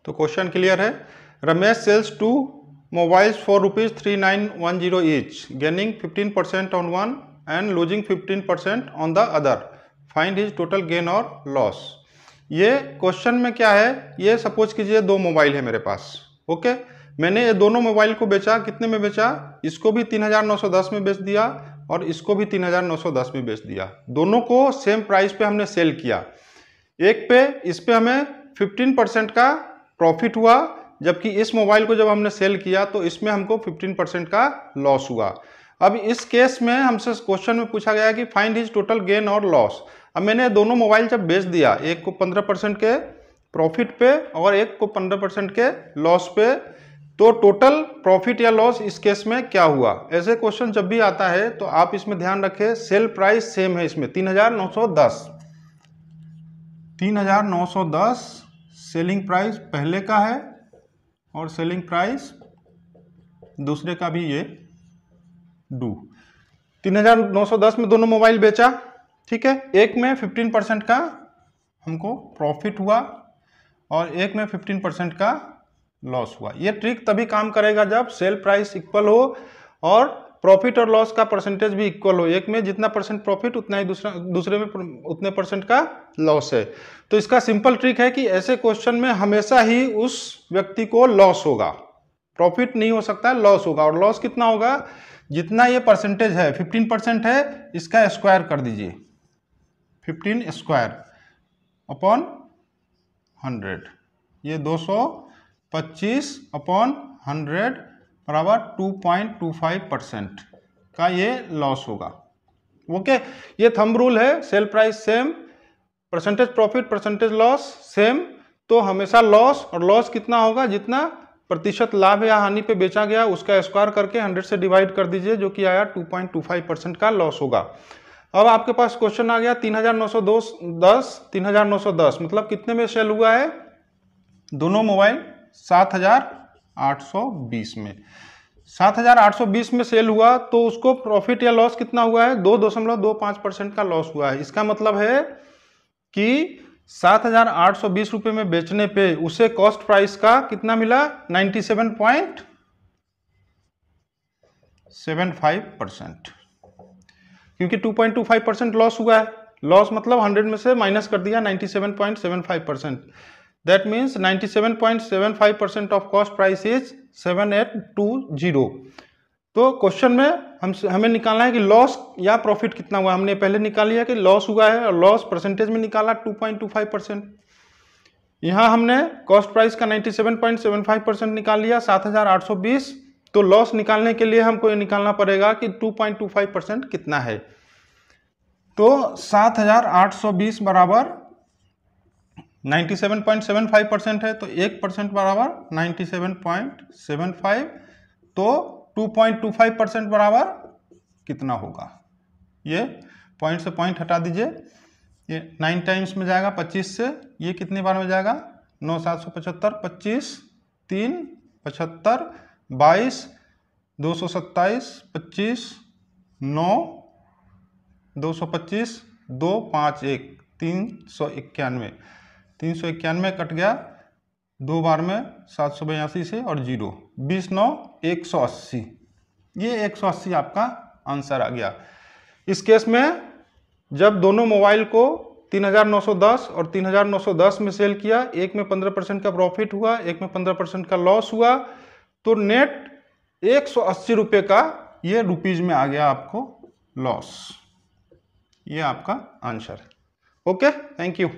तो question clear है। Ramesh sells two mobiles for ₹3910 each, gaining 15% on one and losing 15% on the other, find his total gain और loss. ये question में क्या है, ये सपोज कीजिए दो मोबाइल है मेरे पास। ओके, मैंने ये दोनों मोबाइल को बेचा, कितने में बेचा, इसको भी 3910 में बेच दिया और इसको भी 3910 में बेच दिया। दोनों को सेम प्राइस पे हमने सेल किया। एक पे इस पे हमें 15% का प्रॉफिट हुआ, जबकि इस मोबाइल को जब हमने सेल किया तो इसमें हमको 15% का लॉस हुआ। अब इस केस में हमसे क्वेश्चन में पूछा गया कि फाइंड हिज टोटल गेन और लॉस। अब मैंने दोनों मोबाइल जब बेच दिया, एक को 15% के प्रॉफिट पे और एक को 15% के लॉस पे, तो टोटल प्रॉफिट या लॉस इस केस में क्या हुआ। ऐसे क्वेश्चन जब भी आता है तो आप इसमें ध्यान रखें, सेल प्राइस सेम है इसमें 3910 सेलिंग प्राइस पहले का है और सेलिंग प्राइस दूसरे का भी ये डू। 3910 में दोनों मोबाइल बेचा, ठीक है। एक में 15% का हमको प्रॉफिट हुआ और एक में 15% का लॉस हुआ। ये ट्रिक तभी काम करेगा जब सेल प्राइस इक्वल हो और प्रॉफिट और लॉस का परसेंटेज भी इक्वल हो। एक में जितना परसेंट प्रॉफिट उतना ही दूसरे में उतने परसेंट का लॉस है। तो इसका सिंपल ट्रिक है कि ऐसे क्वेश्चन में हमेशा ही उस व्यक्ति को लॉस होगा, प्रॉफिट नहीं हो सकता, लॉस होगा। और लॉस कितना होगा, जितना ये परसेंटेज है 15% है, इसका स्क्वायर कर दीजिए, 15 स्क्वायर अपॉन 100, ये 225 अपॉन 100 बराबर 2.25% का ये लॉस होगा। ओके, ये थंब रूल है, sale price same, percentage profit percentage loss same, तो हमेशा लॉस, और लॉस कितना होगा, जितना प्रतिशत लाभ या हानि पे बेचा गया उसका स्क्वायर करके 100 से डिवाइड कर दीजिए, जो कि आया 2.25% का लॉस होगा। अब आपके पास क्वेश्चन आ गया 3910 मतलब कितने में सेल हुआ है, दोनों मोबाइल 7820 में। 7820 में सेल हुआ तो उसको प्रॉफिट या लॉस कितना हुआ है, 2.25% का लॉस हुआ है। इसका मतलब है कि 7820 रुपये में बेचने पे उसे कॉस्ट प्राइस का कितना मिला, 97.75%, क्योंकि 2.25% लॉस हुआ है। लॉस मतलब 100 में से माइनस कर दिया 97.75%, that means 97.75% of cost price is 7820। तो क्वेश्चन में हमें निकालना है कि लॉस या प्रॉफिट कितना हुआ। हमने पहले निकाल लिया कि लॉस हुआ है और लॉस परसेंटेज में निकाला 2.25%। यहाँ हमने कॉस्ट प्राइस का 97.75% निकाल लिया 7820। तो लॉस निकालने के लिए हमको ये निकालना पड़ेगा कि 2.25% कितना है। तो 7820 बराबर 97.75% है, तो 1% बराबर 97.75, तो 2.25% बराबर कितना होगा। ये पॉइंट से पॉइंट हटा दीजिए, ये 9 टाइम्स में जाएगा 25 से, ये कितनी बार में जाएगा, 9 775, 25 3 75, 22 227, 25 9 225, 2 5 1 391, 391 कट गया 2 बार में 782 से और 0, 20 9 180, ये 180 आपका आंसर आ गया। इस केस में जब दोनों मोबाइल को 3910 और 3910 में सेल किया, एक में 15% का प्रॉफिट हुआ, एक में 15% का लॉस हुआ, तो नेट 180 रुपये का ये रुपीज में आ गया आपको लॉस। ये आपका आंसर। Okay, thank you.